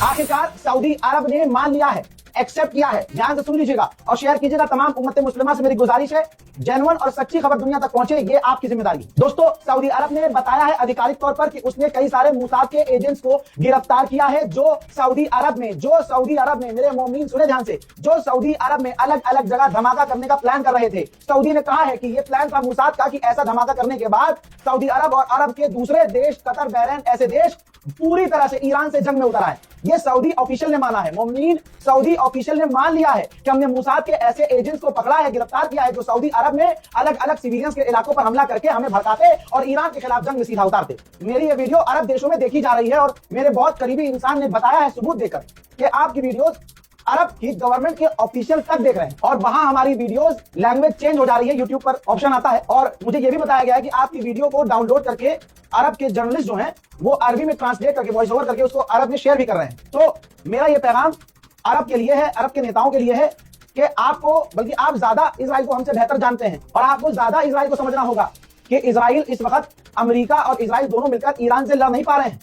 आखिरकार सऊदी अरब ने मान लिया है, एक्सेप्ट किया है। ध्यान से सुन लीजिएगा और शेयर कीजिएगा। तमाम उम्मत मुस्लिमा से मेरी गुजारिश है, जेन्युइन और सच्ची खबर दुनिया तक पहुंचे, ये आपकी जिम्मेदारी है। दोस्तों, सऊदी अरब ने बताया है आधिकारिक तौर पर कि उसने कई सारे मोसाद के एजेंट्स को गिरफ्तार किया है, जो सऊदी अरब में मेरे मोमिन सुने ध्यान से, जो सऊदी अरब में अलग अलग जगह धमाका करने का प्लान कर रहे थे। सऊदी ने कहा है कि यह प्लान था मोसाद का कि ऐसा धमाका करने के बाद सऊदी अरब और अरब के दूसरे देश कतर, बहरीन, ऐसे देश पूरी तरह से ईरान से जंग में उतर आए। ये सऊदी ऑफिशियल ने माना है। मोमिन, सऊदी ऑफिशियल ने मान लिया है कि हमने मोसाद के ऐसे एजेंट्स को पकड़ा है, गिरफ्तार किया है, जो सऊदी अरब में अलग अलग सिविलियंस के इलाकों पर हमला करके हमें भड़काते और ईरान के खिलाफ जंग में सीधा उतारते। मेरी ये वीडियो अरब देशों में देखी जा रही है और मेरे बहुत करीबी इंसान ने बताया है सबूत देकर कि आपकी वीडियोस अरब की गवर्नमेंट के ऑफिशियल तक देख रहे हैं और वहां हमारी वीडियोस लैंग्वेज चेंज हो जा रही है। यूट्यूब पर ऑप्शन आता है और मुझे यह भी बताया गया है कि आपकी वीडियो को डाउनलोड करके अरब के जर्नलिस्ट जो हैं वो अरबी में ट्रांसलेट करके वॉइस ओवर करके उसको अरब में शेयर भी कर रहे हैं। तो मेरा ये पैगाम अरब के लिए है, अरब के नेताओं के लिए है कि आपको, बल्कि आप ज्यादा इजराइल को हमसे बेहतर जानते हैं और आपको ज्यादा इजराइल को समझना होगा कि इजराइल इस वक्त, अमेरिका और इजराइल दोनों मिलकर ईरान से लड़ नहीं पा रहे हैं।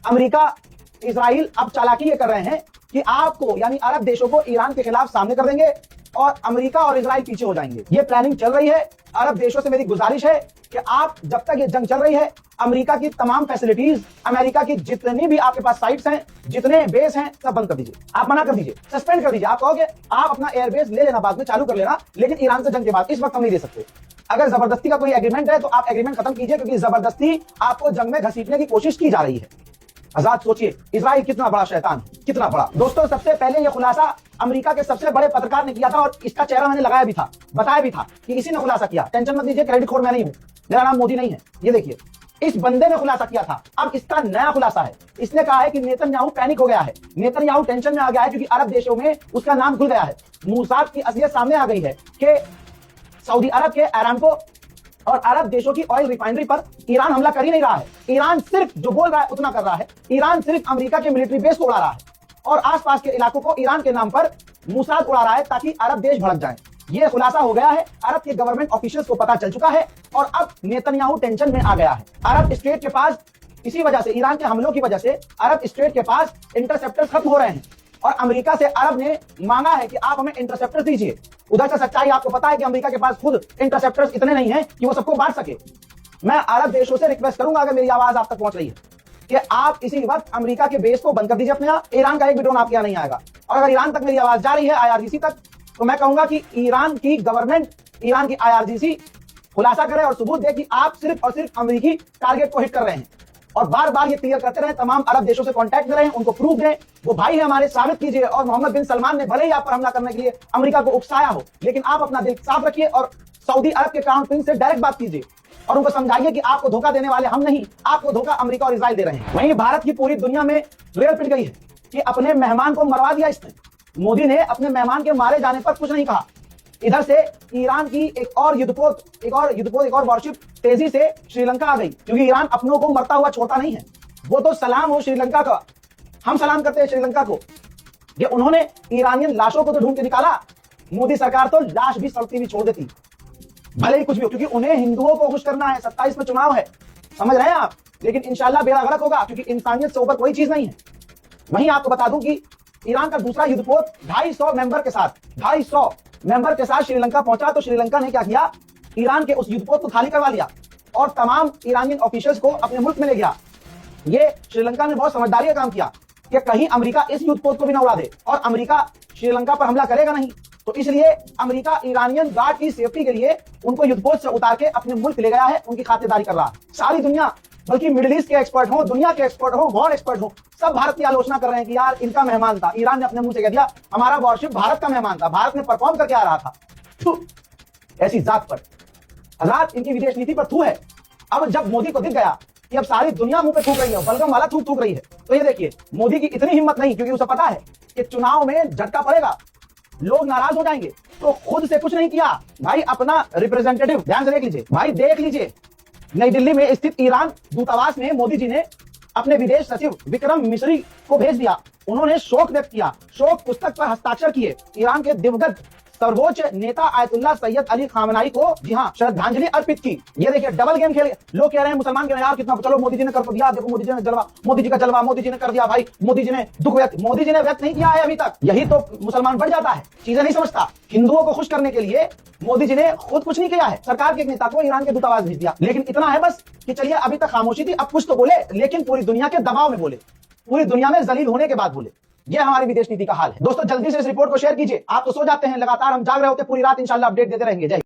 अमेरिका, इजराइल अब चालाकी ये कर रहे हैं कि आपको, यानी अरब देशों को ईरान के खिलाफ सामने कर देंगे और अमेरिका और इजराइल पीछे हो जाएंगे। ये प्लानिंग चल रही है। अरब देशों से मेरी गुजारिश है कि आप, जब तक ये जंग चल रही है, अमेरिका की तमाम फैसिलिटीज, अमेरिका की जितनी भी आपके पास साइट्स हैं, जितने बेस हैं, सब बंद कर दीजिए। आप मना कर दीजिए, सस्पेंड कर दीजिए। आप कहोगे आप अपना एयरबेस ले लेना, बाद में चालू कर लेना, लेकिन ईरान से जंग के बाद इस वक्त हम नहीं दे सकते। अगर जबरदस्ती का कोई एग्रीमेंट है तो आप एग्रीमेंट खत्म कीजिए, क्योंकि जबरदस्ती आपको जंग में घसीटने की कोशिश की जा रही है। आजाद सोचिए, इजराइल कितना बड़ा शैतान, कितना बड़ा। दोस्तों, सबसे पहले यह खुलासा अमेरिका के सबसे बड़े पत्रकार ने किया था और इसका चेहरा मैंने लगाया भी था, बताया भी था कि इसी ने खुलासा किया। टेंशन मत लीजिए, क्रेडिट खोर मैं नहीं हूं, मेरा नाम मोदी नहीं है। ये देखिए, इस बंदे ने खुलासा किया था। अब इसका नया खुलासा है। इसने कहा है कि नेतन्याहू पैनिक हो गया है, नेतन्याहू टेंशन में आ गया है, क्योंकि अरब देशों में उसका नाम खुल गया है। मोसाद की असलियत सामने आ गई है कि सऊदी अरब के अरामको और अरब देशों की ऑयल रिफाइनरी पर ईरान हमला कर ही नहीं रहा है। ईरान सिर्फ जो बोल रहा है उतना कर रहा है। ईरान सिर्फ अमेरिका के मिलिट्री बेस को उड़ा रहा है और आसपास के इलाकों को ईरान के नाम पर मोसाद उड़ा रहा है, ताकि अरब देश भड़क जाएं। यह खुलासा हो गया है। अरब के गवर्नमेंट ऑफिशियल्स को पता चल चुका है और अब नेतन्याहू टेंशन में आ गया है। अरब स्टेट के पास, इसी वजह से, ईरान के हमलों की वजह से अरब स्टेट के पास इंटरसेप्टर्स खत्म हो रहे हैं और अमेरिका से अरब ने मांगा है कि आप हमें इंटरसेप्टर्स दीजिए। उधर से सच्चाई आपको पता है कि अमेरिका के पास खुद इंटरसेप्टर्स इतने नहीं हैं कि वो सबको बांट सके। मैं अरब देशों से रिक्वेस्ट करूंगा, अगर मेरी आवाज आप तक पहुंच रही है, कि आप इसी वक्त अमेरिका के बेस को बंद कर दीजिए अपने यहाँ। ईरान का एक भी ड्रोन आपके यहाँ नहीं आएगा। और अगर ईरान तक मेरी आवाज जा रही है, IRGC तक, तो मैं कहूंगा कि ईरान की गवर्नमेंट, ईरान की IRGC खुलासा करे और सबूत दे कि आप सिर्फ और सिर्फ अमेरिकी टारगेट को हिट कर रहे हैं। और बार बार ये क्लियर करते रहे, तमाम अरब देशों से कांटेक्ट करें, उनको प्रूफ दें, वो भाई है हमारे, साबित कीजिए। और मोहम्मद बिन सलमान ने भले ही आप पर हमला करने के लिए अमेरिका को उकसाया हो, लेकिन आप अपना दिल साफ रखिए और सऊदी अरब के क्राउन प्रिंस से डायरेक्ट बात कीजिए और उनको समझाइए कि आपको धोखा देने वाले हम नहीं, आपको धोखा अमेरिका और इजराइल दे रहे हैं। वहीं भारत की पूरी दुनिया में रेल पिट गई है कि अपने मेहमान को मरवा दिया इसने। मोदी ने अपने मेहमान के मारे जाने पर कुछ नहीं कहा। इधर से ईरान की एक और वॉरशिप तेजी से श्रीलंका आ गई, क्योंकि ईरान अपनों को मरता हुआ छोड़ता नहीं है। वो तो सलाम हो श्रीलंका का, हम सलाम करते हैं श्रीलंका को, कि उन्होंने ईरानियन लाशों को तो ढूंढ के निकाला। मोदी सरकार तो लाश भी सड़ती हुई छोड़ देती, भले ही कुछ भी हो, क्योंकि उन्हें हिंदुओं को खुश करना है। 27 में चुनाव है, समझ रहे हैं आप, लेकिन इंशाल्लाह बेड़ा गर्क होगा, क्योंकि इंसानियत से ऊपर कोई चीज नहीं है। वहीं आपको बता दूं कि ईरान का दूसरा युद्धपोत 250 मेंबर के साथ श्रीलंका पहुंचा, तो श्रीलंका ने क्या किया, ईरान के उस युद्धपोत को खाली करवा लिया और तमाम ईरानियन ऑफिशियल्स को अपने मुल्क में ले गया। ये श्रीलंका ने बहुत समझदारी का काम किया कि कहीं अमेरिका इस युद्धपोत को भी ना उड़ा दे, और अमेरिका श्रीलंका पर हमला करेगा नहीं, तो इसलिए अमेरिका ईरानियन गार्ड की सेफ्टी के लिए उनको युद्धपोत से उतार के अपने मुल्क ले गया है, उनकी खातिरदारी कर रहा है। सारी दुनिया, बल्कि मिडिल ईस्ट के एक्सपर्ट हो, दुनिया के एक्सपर्ट हो, वॉर एक्सपर्ट हो, सब भारत की आलोचना कर रहे हैं कि यार इनका मेहमान था। ईरान ने अपने मुंह से कह दिया हमारा वॉरशिप भारत का मेहमान था, भारत में परफॉर्म करके आ रहा था। ऐसी जात पर आजाद, इनकी विदेश नीति पर थू है। अब जब मोदी को दिख गया कि अब सारी दुनिया मुंह पे थूक रही है, बलगम वाला थूक रही है, तो ये देखिए मोदी की इतनी हिम्मत नहीं, क्योंकि उसे पता है कि चुनाव में झटका पड़ेगा, लोग नाराज हो जाएंगे, तो खुद से कुछ नहीं किया भाई, अपना रिप्रेजेंटेटिव, ध्यान से देख लीजिए भाई, देख लीजिए, नई दिल्ली में स्थित ईरान दूतावास में मोदी जी ने अपने विदेश सचिव विक्रम मिश्री को भेज दिया। उन्होंने शोक व्यक्त किया, शोक पुस्तक पर हस्ताक्षर किए। ईरान के दिवंगत सर्वोच्च नेता आयतुल्लाह सैयद अली खामनाई को जी हाँ श्रद्धांजलि अर्पित की। ये देखिए डबल गेम खेल, लोग कह रहे हैं मुसलमान कह रहे हैं यार कितना, चलो मोदी जी ने कर तो दिया, देखो मोदी जी ने जलवा, मोदी जी का जलवा, मोदी जी ने कर दिया भाई, मोदी जी ने दुख व्यक्त, मोदी जी ने व्यक्त नहीं किया है अभी तक। यही तो मुसलमान बढ़ जाता है, चीजें नहीं समझता। हिंदुओं को खुश करने के लिए मोदी जी ने खुद कुछ नहीं किया है, सरकार के एक नेता को ईरान के दूतावास भेज दिया, लेकिन इतना है बस कि चलिए अभी तक खामोशी थी, अब कुछ तो बोले, लेकिन पूरी दुनिया के दबाव में बोले, पूरी दुनिया में जलील होने के बाद बोले। ये हमारी विदेश नीति का हाल है। दोस्तों जल्दी से इस रिपोर्ट को शेयर कीजिए। आप तो सो जाते हैं, लगातार हम जाग रहे होते पूरी रात, इंशाल्लाह अपडेट देते रहेंगे। जय